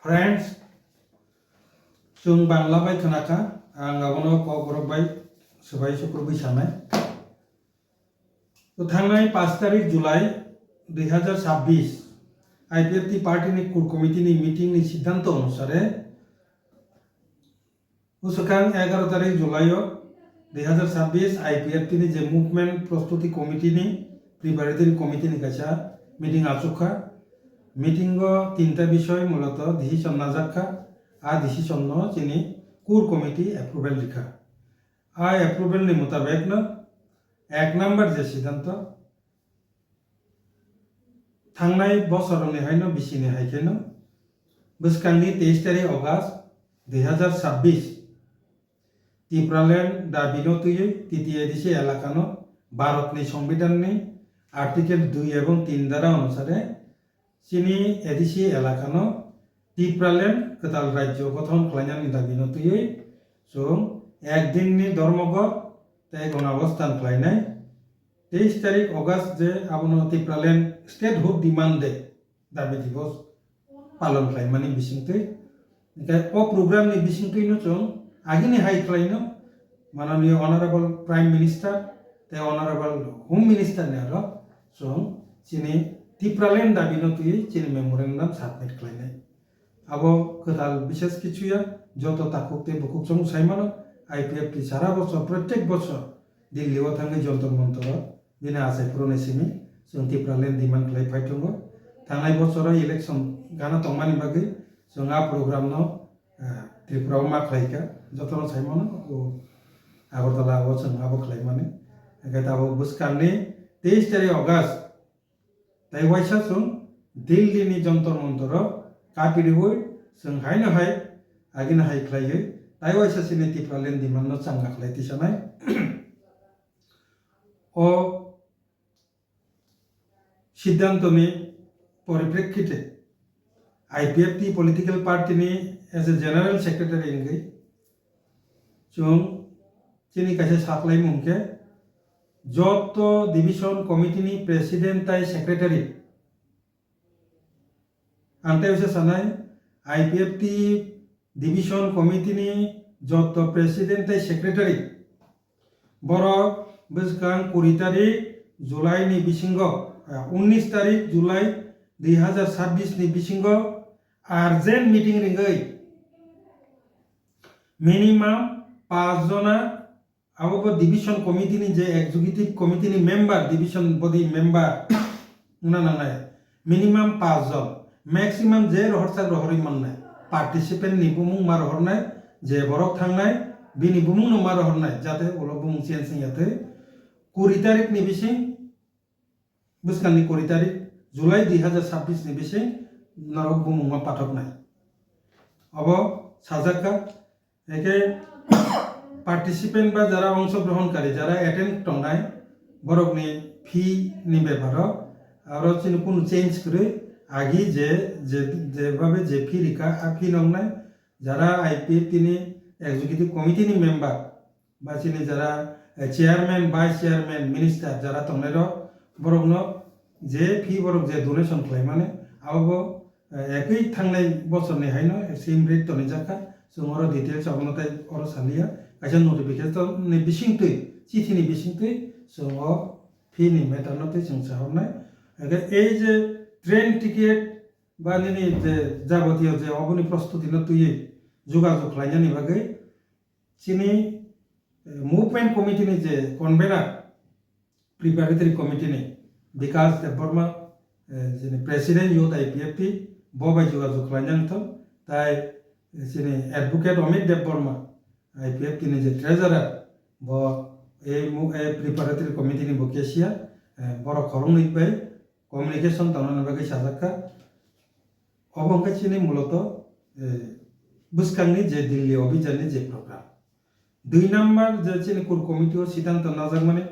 Friends, जों Bangla bye खोनाखा आं गाबोनो क'बरक bye सबाय सुक्रबि सानाय तो थांनाय 5 तारिख July 2026 IPFT party core committee meeting सिद्धांत अनुसारे उसकां 11 तारिख जुलाई 2026 आईपीएफटी जे मुभमेंट प्रस्तुति कमिटी प्रिपारेटरी कमिटी काछा मीटिंग आचुखा मीटिंग तीनटा विषय मूलत डिसिशन नाजाखा आ डिसिशन चिनी कोर कमिटी एप्रुवेल लिखा आ एप्रुवेल नि मुताबिक न 1 नम्बर जे सिद्धांत थांनाय बसरनि हायनो बिसिनि हायखेनो बसकांनि 23 तारिख अगस्त 2026 टिप्रालैंड दाबिनो तुये टीटीआईडीसी एलाकानो भारतनि संविधाननि आर्टिकल 2 एवं 3 द्वारा अनुसारे चिनी एडीसी एलाकानो टिप्रालैंड कताल राज्य गठन खालामनायनि दाबिनो तुये जों एकदिननि धर्मघट तय गणावस्थान खालामनाय 23 तारिख अगस्त जे आबनो टिप्रालैंड स्टेटहुड डिमांड दे दाबि दिवस पालन खालामनायनि बिसिंथै ओमफ्राय अ प्रोग्रामनि बिसिंथैनो जों आगिनि हाइ खालामनो माननीय ऑनरेबल प्राइम मिनिस्टर ते ऑनरेबल होम मिनिस्टर ने आरो जों चिनी टिप्रालैंड दाबिनो तुये चिनी मेमोरेंडम सबमिट खालामनाय अब कताल विशेष किछुया जत ताकुकते बुकुकजों साइमानो आईपीएफटी सारा बছর प्रत्येक बছর दिल्लीआव थाङै जन्तर मन्तर बिना आसाय पुरनेसिमी जों टिप्रालैंड डिमांड खालाय फायथंगो थांनाय बছराव इलेक्शन गाना तंमानि बागै जों आ प्रोग्रामनो त्रिपुराव मा खालायका जतन साइमानो आगरतलाआव जों आबो खालायमाने गायताबो बुसकांनि 23 तारिख अगस्त ताइवाइसा जों दिल्लीनि जन्तर मन्तर कापिरिवै जों हायनो हाय आगिनो हाय खालायो ताइवाइसा सिनि टिप्रालैंड डिमांडनो चांगा खालायतिसानाय ओ सिद्धांतनि परिप्रेक्षिते IPFT political party as a general secretary इंगै जों चिनी कासे साप्लाई मुंखे जत डिविजन कमिटी प्रेसिडेंट ताई सेक्रेटारी आंतायसे सानाय आईपीएफटी डिविजन कमिटी जत प्रेसिडेंट ताई सेक्रेटारी बरक बसकां 20 तारिख जुलाई नि बिसिंगो 19 तारिख जुलाई 2026 नि बिसिंगो अर्जेंट मीटिंग रिंगै मिनिमाम 5 जना अब डिविजन कमिटी जे executive committee member division body member उना नांनाय मिनिमाम 5 जन मैक्सिमम जे रहरसा रहरि माननाय पार्टिसिपेंट नि बुमुं मार हरनाय जे बरक थांनाय बिनि बुमुं नो मार हरनाय जाते उलो बुमुं चेंज याते 20 तारिख नि बिसिं बसकानि 20 तारिख जुलाई 2026 नि बिसिं नारक बुमुं मा पाठकनाय अब साजाका एके पार्टिसिपेंट बा जरा अंशग्रहणकारी जरा एटेंड टंनाय बरकनि फी नि बेपार आरो चिन कुन चेंज करे आगी जे जे जेबाबे जे फी रिका आ फी नंनाय जरा आईपीएफटी नि एग्जीक्यूटिव कमिटी नि मेंबर बा चिनि जरा चेयरमैन वाइस चेयरमैन मिनिस्टर जरा टंनायरो बरकनो जे फी बरक जे डोनेशन खालामनानै आवबो एकै थांनाय बोसोरनि हायनो सेम रेट तनि जाखा जों अरो डिटेल्स अबनताय अरो सालिया कायसा नोटिफिकेशन नि बिसिंतै चिठि नि बिसिंतै जों फी नि मेटारनतै जों साहरनाय अगे ए जे ट्रेन टिकेट बा नि जे जाबतीय जे अबनि प्रस्तुति न तुयै जुगाजुग खालायनायनि बागै चिनि मुभमेंट कमिटी नि जे कन्वेनर प्रिपारेटरी कमिटी नि विकास देबबर्मा जे प्रेसिडेंट यूथ आईपीएफटी बबाय जुगाजुग खालायनांथो ताय चिनि एडवोकेट अमित देबबर्मा आईपीएफटी नि जे ट्रेजरार ब ए प्रिपारेटरी कमिटी नि बकेसिया बर खरंनि बाय कम्युनिकेशन तंनानै बागै साजाखा अबंका चिनि मूलत बुसकांनि जे दिल्ली अभियाननि जे प्रोग्राम 2 नम्बर जे चिनि कोर कमिटी सिद्धांत नाजाक माने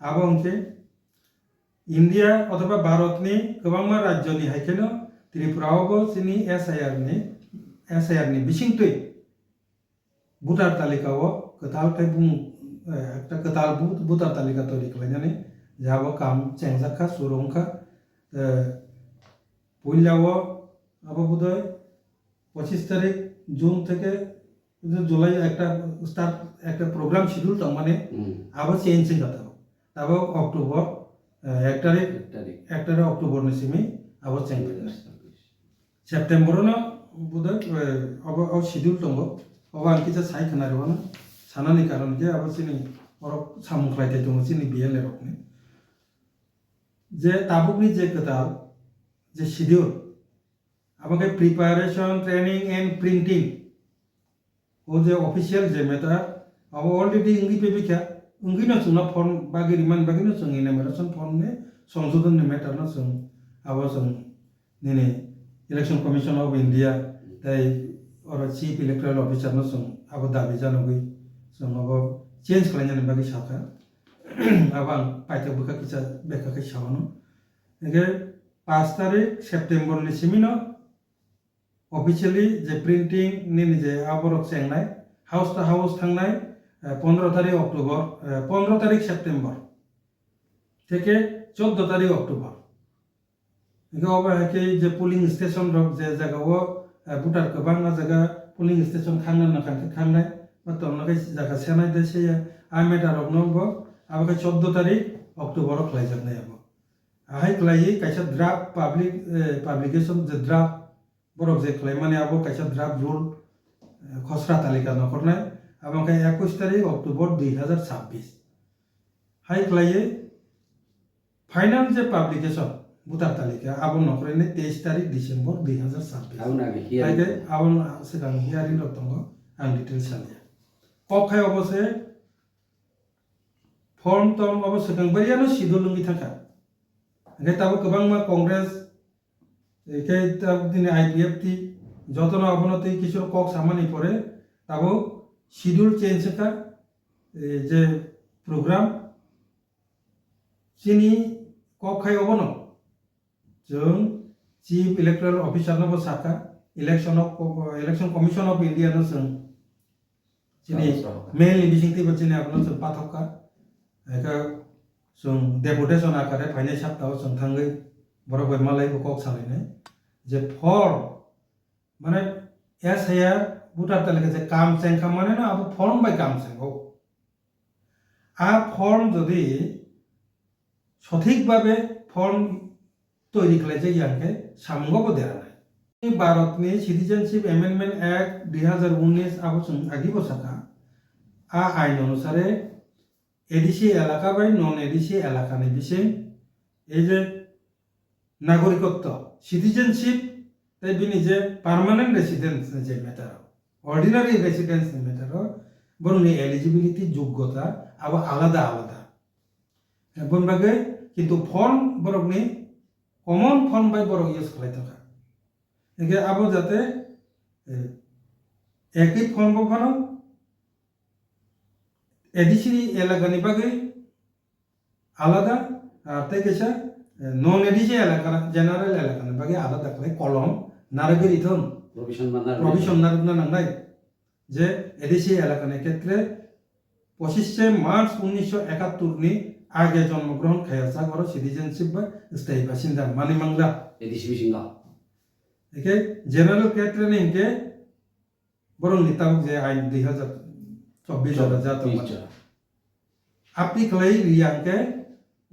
आबंके इंडिया अथवा भारतनि गोबांमा राज्यनि हायखेनो त्रिपुरायावबो चिनि एसआईआर नि बिसिंतै भोटार तालिकाओ कताल थाय बुं एकटा कताल भोटार तालिका तैयारी खालामनानै जाबो काम चेंजाखा सुरंखा पुइलाओ अब बुदय 25 তারিখ জুন থেকে জুলাই একটা প্রোগ্রাম শিডিউল তো মানে আবার চেঞ্জিং কথা তারপর অক্টোবর 1 তারিখ অক্টোবর নিসিমি আবার চেঞ্জ সেপ্টেম্বरनो বোধহয় अब शिड्यूल दङ अब आं किजा साइ खोनारिबानो सानानि कारण जे अब जोंनि अरब सामुख्लायथाय दङ जोंनि बिएलए रकनि जे ताबुकनि जे गोदाल जे शिड्यूल আমাকে প্রিপারেশন ট্রেনিং এন্ড প্রিন্টিং ও যে অফিসিয়াল যে মেটা अब অলরেডি ইংগি পেবিকা ইংগিনো जोंना फर्म बागिरिमान बागिनो जों इनामेरेशन फर्म ने संशोधन ने मेटा न जों अब जों निने इलेक्शन कमिशन ऑफ इंडिया ताई और चीफ इलेक्टोरल ऑफिसर न जों अब दाबि जानोगै जों अब चेंज खालामनानै बागै साखा अब आं पाइथाक बुका किसा बेखाखै सावनो एगे 5 तारिख सेप्टेम्बर नि सिमिनो ऑफिशियली जे प्रिंटिं नि जे आबरक सेंनाय हाउस टू हाउस थांनाय 15 तारिख अक्टोबर 15 तारिख सेप्टेम्बर থেকে 14 तारिख अक्टोबर एके जे पुलिंग स्टेशन रक जे जागाओ भोटार गोबां जागा पुलिंग स्टेशन खांनो नाखांखै खांनाय बा तननाखै जागा सेनाय देसे आमेटा रक नबो आबो 14 तारिख अक्टोबर खलायजोबनाय आबो आहाय खलायै कायसा ड्राफ्ट पाब्लिकेशन जे ड्राफ्ट बरक जे खलाय माने आबो कायसा ड्राफ्ट रुल खसरा तालिका नखरनाय आबो 21 तारिख अक्टोबर 2026 हाय खलायै फाइनल जे पाब्लिकेशन भोटार तालिका आबो नखरैनो 23 तारिख डिसेम्बर 2026 आगे आबो सिगां हियारिं रक दङ आं डिटेल्स सालिया कखाय अबसे फर्म तम अब सिगां बरियानो शिड्यूल लंगि थाखा एके ताबो गोबां मा कांग्रेस एके ताब दिने आईपीएफटी যতন অবনতি কিশোর কক সামানি পরে তাবো শিডিউল চেঞ্জ का যে প্রোগ্রাম চিনি কখাই অবন जों chief electoral officer Nebo Saka election commission of India न जों चिनि मेनलि बिसिंति बचिने आपन जों पाथका एका जों डेपुटेशन आकारे फाइनाल सप्ताह जों थांगै बरगय मालाय कक सालायनाय जे फर्म माने एसआईआर भोटार तालिका जे काम सेंखा माने ना अब फर्म बाय काम सेंखौ आ फर्म যদি সঠিকভাবে फर्म তৈরি খালাই যায় ইয়াকে সামঙ্গব দেয়া নাই ভারতনি সিটিজেনশিপ অ্যামেন্ডমেন্ট অ্যাক্ট 2019 আবচন আগি বসাকা আ আইন অনুসারে এডিসি এলাকা বাই নন এডিসি এলাকানি বিষয় এই যে নাগরিকত্ব সিটিজেনশিপ তাই বিনি যে পার্মানেন্ট রেসিডেন্স যে ম্যাটার অর্ডিনারি রেসিডেন্স ম্যাটার বরং এলিজিবিলিটি যোগ্যতা আবার আলাদা আলাদা বনবাগে কিন্তু ফর্ম বরংনি कमन फर्म बाय बरक यूज खालाय थाखा एके आबो जाते एके फर्म बफानो एडिसि एलाकानि बागै आलादा आते केसा नन एडिसि एलाका जनरल एलाकानि बागै आलादा खालाय कलम नारगरिथन प्रोविजन नारगना नांनाय जे एडिसि एलाकानि क्षेत्रे 25 मार्च 1971 नि आगे जन्मग्रहण खायासा गरो सिटीजनशिप बा स्थायी बासिंदा माने मंगला एडिसि बिसिंगा एके जनरल क्षेत्र ने इनके बरं निताव जे आइन 2024 जरा जातो आपनी खलाई रियांग के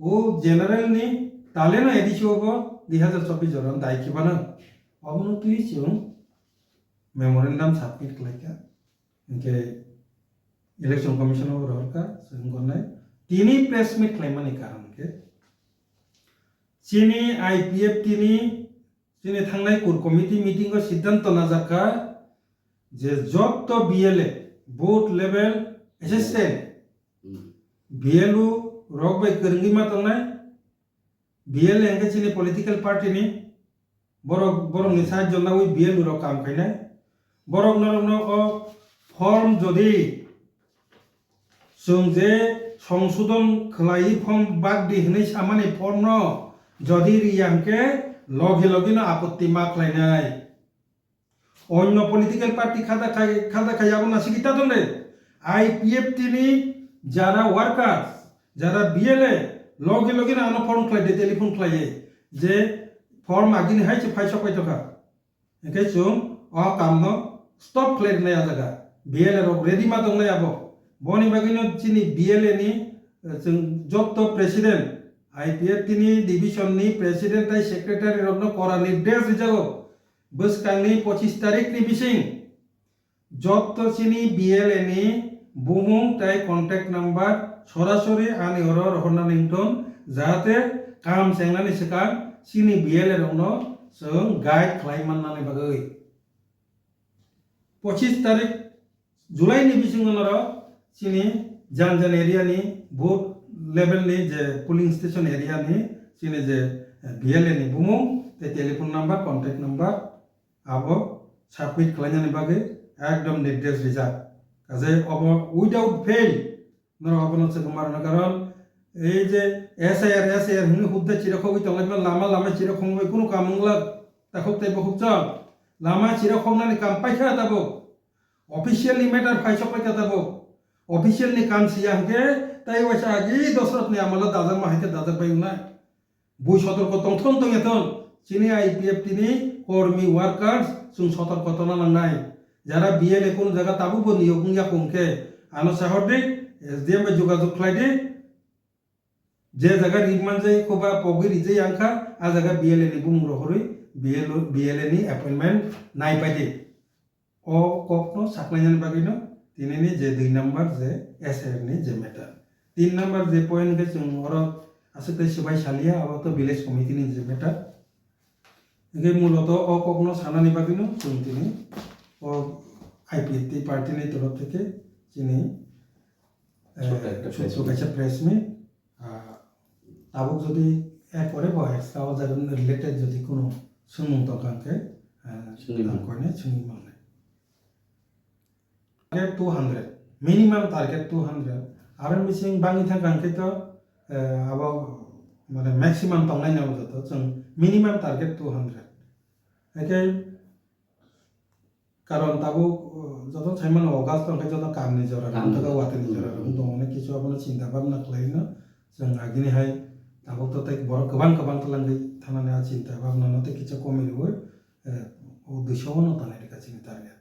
वो जनरल ने ताले ना एडिसि ओबो 2024 जरा दायखि बानो अबनो तुइसियो मेमोरेंडम सबमिट खलायका इनके इलेक्शन कमिशन ऑफ रोलका संगनाय তিনি প্রেস মিট খাইমানি কারণ के চিনি আইপিএফ চিনি থাংনাই কোর কমিটি মিটিং সিদ্ধান্ত না জাকা যে যত BLA booth level assistant BLO রক বাই করঙ্গি মা তংনাই বিএলএ এঙ্গে চিনি পলিটিক্যাল পার্টি নি বরং নি সাহায্য না ওই বিএলও রক কাম খাইনাই বরং নরম ফর্ম যদি जों जे সংশোধন খলাই ফর্ম বাগ দি হनै সামানি ফর্ম যদি রিয়াংকে লগে লগে না আপত্তি মা খলাইনাই অন্য পলিটিক্যাল পার্টি খাদা খাই আবো না সিকিতা দনে আইপিএফটি নি যারা ওয়ার্কার্স যারা বিএলএ লগে লগে না আনো ফর্ম খলাই দে টেলিফোন খলাই যে ফর্ম আগিনি হাইছে ফাইসা পাইতকা একে जों o kamno stop clear na ya jaga BL ro ready ma dong na abo boni bagino chini BL ni joto president IPF tini division ni president ai secretary rogno kora nirdesh rijago boskangi 25 tarik ni bising joto chini BL ni bumung tai contact number সরাসরি আনি horror হরনা নিংটন যাতে কাম সেংনানি সেকান সিনি BL রংনো जों guide खालामनानै बागै 25 तारिख जुलाइनि बिसिङाव सिनि जानजान एरियानि बुथ लेभेलनि जे पुलिं स्टेशन एरियानि सिनि जे BL नि बुमुं ते टेलिफोन नाम्बार कन्टेक्ट नाम्बार आबो साबमिट खालामनानै बागै एकदम निर्देश रिजार्भ काजे अब उइदाउट फेल नर अबनो सेगमारना कारण এই যে এসআইআর হুনি হুদ্দা চিরখবই তংলাইবা লামা লামা চিরখংবই কোনো কামংলা তাখক তাইবা হুকচাল লামা চিরখংনানি কাম পাইখা তাবো অফিসিয়ালি ম্যাটার ফাইসপাই তাবো অফিসিয়ালি কাম সিয়াহকে তাই ওয়াসা আগি দশরথনি আমালা দাজা মাহিতে দাজা পাই না বই সতর্ক তংথন তংয়েতন চিনি আইপিএফ তিনি কর্মী ওয়ার্কার্স সুং সতর্কতা নাংনাই যারা BL কোন জায়গা তাবুবো নিয়োগিয়া কমকে আনো সাহরদিক SDM এ যোগাযোগ খাইদি যে জায়গা রিমান যাই কোবা পগিরি যাই আংখা আ জায়গা BL ni bung rohori BL ni appointment nai paidi o kokno saklayan bagino tinini je 2 number je SR ni je matter 3 number je point ke chung oro asite sibai salia abo to village committee ni je matter ege muloto o kokno sanani bagino chung tini o IPT party ni torof theke chini ছোট press meet তাবুক যদি এরপরে বা extra জায়গা related যদি কোনো সুমুং দরকারকে কয়নে সুমি মানে target 200 minimum target 200 আর missing বাঙি থাকাঙ্কে তো আবা মানে ম্যাক্সিমাম তংলাই নাও যত जों মিনিমাম টার্গেট 200 একে কারণ তাবুক যত ছাইমান অগাস্ট তংকে যত কাম নি জরা তত ওয়াতে নি জরা তো অনেক কিছু আপনি চিন্তা ভাবনা খাইনো जों আগিনি হাই তাবুক তো তাই বড় গোবাং গোবাং তলাঙ্গি থানানে চিন্তা ভাবনা নতে কিছু কমিলবো ও 200 ন তানে কাছে নি টার্গেট